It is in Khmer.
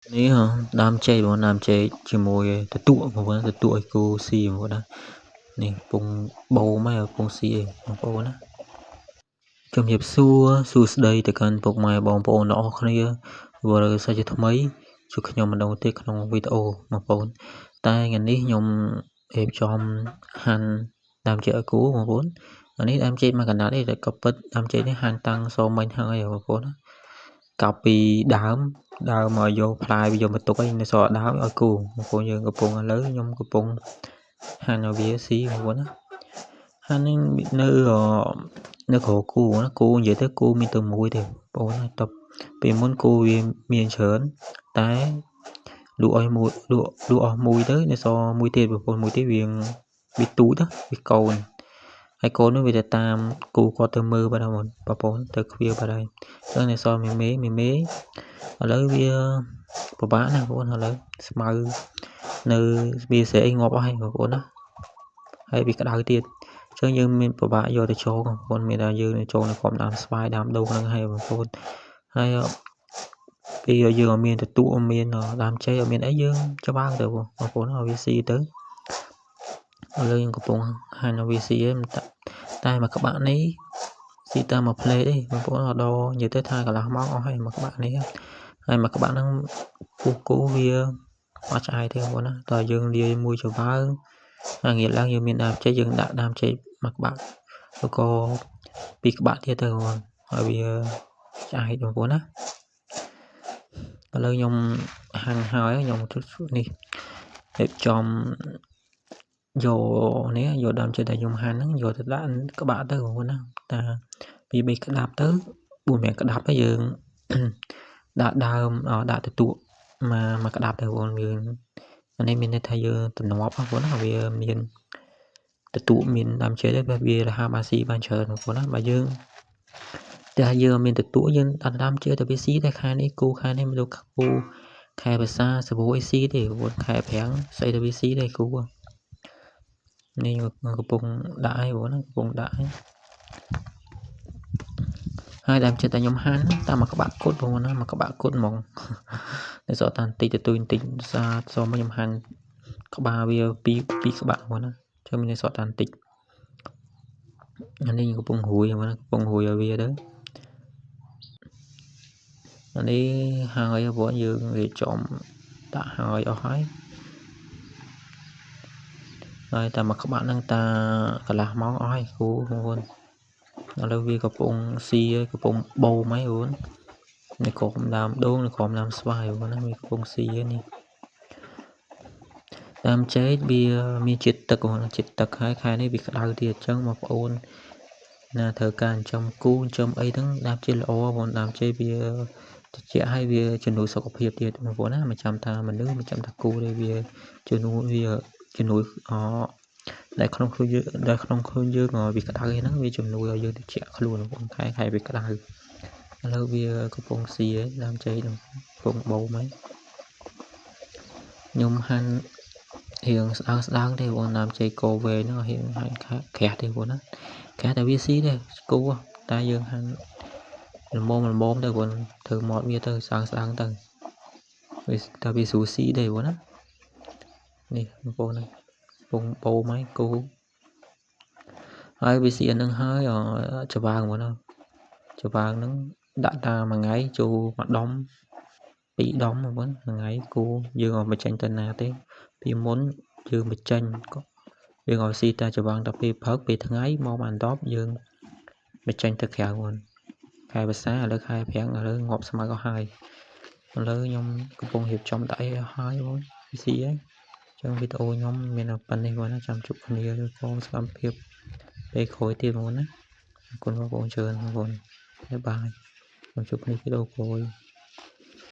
នេះដើមចេកបងដើមចេកជាមួយទទក់បងប្អូនទទក់ឲ្យគោស៊ីបងប្អូនណានេះពងបោមហើយពងស៊ីឯងបងប្អូនណាជំរាបសួរស្ដីទៅកាន់ពុកម៉ែបងប្អូនទាំងអស់គ្នាវល់សាជាថ្មីជួបខ្ញុំម្ដងទៀតក្នុងវីដេអូបងប្អូនតែថ្ងៃនេះខ្ញុំរៀបចំហាន់ដើមចេកឲ្យគោបងប្អូនអានេះដើមចេកមួយកណ្ដាលទេតែក៏ពិតដើមចេកនេះហាន់តាំងសមិញហើយបងប្អូនណាកាប់ពីដើមមកយកផ្លែវាយកមកទុកហើយនៅសល់ដើមឲ្យគូបងប្អូនយើងកំពុងឥឡូវខ្ញុំកំពុងហាន់ឲ្យវាស៊ីបងប្អូនណាហាន់នេះនៅក្រគូណាគូនិយាយទៅគូមានតែមួយទេបងប្អូនណាតបពេលមុនគូវាមានច្រើនតែលក់ឲ្យមួយលក់អស់មួយទៅនៅសល់មួយទៀតបងប្អូនមួយទៀតវាទូចណាវាកូនហើយកូននោះវាទៅតាមគូគាត់ទៅមើលបាទបងប្អូនទៅឃ្វាលបាទហើយចឹងនៅសល់មេឥឡូវវាពិបាកណាស់បងប្អូនឥឡូវស្មៅនៅវាស្រែកងាប់អស់ហើយបងប្អូនណាហើយវាក្តៅទៀតចឹងយើងមានពិបាកយកទៅចងបងប្អូនមានតែយើងចងនៅក្រុមដើមស្វាយដើមដូងហ្នឹងហើយបងប្អូនហើយពេលយើងអត់មានទទួលអត់មានដើមចេកអត់មានអីយើងច្បាស់ទៅបងប្អូនឲ្យវាស៊ីទៅឥឡូវយើងកំពុងហាន់ឲ្យវាស៊ីឯងតែមកក្បាក់នេះស៊ីតាមមួយផ្លេតទេបងប្អូនអត់ដល់និយាយទៅថាកន្លះម៉ោងអស់ហើយមកក្បាក់នេះហើយមកក្បាក់ហ្នឹងពុះគោវាអត់ឆ្អែតទេបងប្អូនណាតើយើងលាយមួយច្បើងងាកឡើងយើងមានដើមចេកយើងដាក់ដើមចេកមកក្បាក់ឬក៏ពីរក្បាក់ទៀតទៅបងហើយវាឆ្អែតបងប្អូនណាឥឡូវខ្ញុំហាន់ហើយខ្ញុំនេះរៀបចំយកដើមចេកដែលខ្ញុំហាន់ហ្នឹងយកទៅដាក់ក្បាក់ទៅបងប្អូនណាតាពី3ក្តាប់ទៅ4-5ក្តាប់ទៅយើងដាក់ដើមដាក់ទទក់មកក្តាប់ទៅបងយើងអានេះមានន័យថាយើងទំនាប់បងប្អូនណាវាមានទទក់មានដើមចេកទេវារហាបានស៊ីបានច្រើនបងប្អូនណាបើយើងតែយើងមានទទក់យើងដាក់ដើមចេកទៅវាស៊ីតែខែនេះគូខែនេះមិនដូចគូខែភាសាសបួយស៊ីទេបងប្អូនខែប្រាំងស្អីទៅវាស៊ីទេគូនេះកំពុងដាក់ឲ្យបងណាកំពុងដាក់ឲ្យហើយដើមចេកតែខ្ញុំហាន់តាមមកក្បាក់គុតបងណាមកក្បាក់គុតហ្មងតែសតតាន់តិចទៅបន្តិចសារសមខ្ញុំហាន់ក្បាលវាពីរក្បាក់បងណាចាំមានសតតាន់តិចអានេះកំពុងរួយបងណាកំពុងរួយឲ្យវាទៅអានេះហើយបងយើងរៀបចំដាក់ហើយអស់ហើយតែមកក្បាក់ហ្នឹងតាកន្លះម៉ោងអស់ហើយគូបងប្អូនឥឡូវវាកំពុងស៊ីកំពុងបូមហើយបងនេះក្រុមដើមដូងនេះក្រុមដើមស្វាយបងណាវាកំពុងស៊ីនេះដើមចេកវាមានជាតិទឹកបងជាតិទឹកហើយខែនេះវាក្តៅទៀតអញ្ចឹងបងប្អូនណាត្រូវការចិញ្ចឹមគូចិញ្ចឹមអីហ្នឹងដើមចេកល្អបងដើមចេកវាត្រជាក់ហើយវាជំនួយសុខភាពទៀតបងប្អូនណាមិនចាំថាមនុស្សមិនចាំថាគូទេវាជំនួយដែលក្នុងខ្លួនយើងវាក្តៅហ្នឹងវាជំនួយឲ្យយើងត្រជាក់ខ្លួនបងប្អូនខែវាក្តៅឥឡូវវាកំពុងស៊ីហើយដើមចេកកំពុងបូមហើយខ្ញុំហាន់រៀងស្ដើងទេបងដើមចេកគោវែងហ្នឹងរៀងហាន់ក្រាស់ទេបងណាក្រាស់តែវាស៊ីទេគូតែយើងហាន់ល្មមទៅបងធ្វើម៉ត់វាទៅស្ដើងទៅវាស្រួលស៊ីទេបងណានេះបងប្អូនណាពងបូមហើយគូហើយវាស៊ីហ្នឹងហើយច្បើងបងណាច្បើងហ្នឹងដាក់តាមមួយថ្ងៃចូលមួយដុំ2ដុំបងប្អូនមួយថ្ងៃគូយើងអត់បញ្ចេញទៅណាទេពីមុនយើងបញ្ចេញក៏យើងឲ្យស៊ីតែច្បើងតែពេលព្រឹកពេលថ្ងៃមកបាន10យើងបញ្ចេញទៅក្រៅបងខែភាសាឥឡូវខែប្រាំងឥឡូវងាប់ស្មៅអស់ហើយឥឡូវខ្ញុំកំពុងរៀបចំដាក់អីឲ្យហើយបងស៊ីហើយចឹងវីដេអូខ្ញុំមានតែប៉ុណ្្នេះបងណាចាំជួបគ្នាឬក៏សកម្មភាពពេលក្រោយទៀតបងណាអរគុណបងប្អូនច្រើនបងប្អូនបាយបាយខ្ញុំជួបគ្នាវីដេអូក្រោយ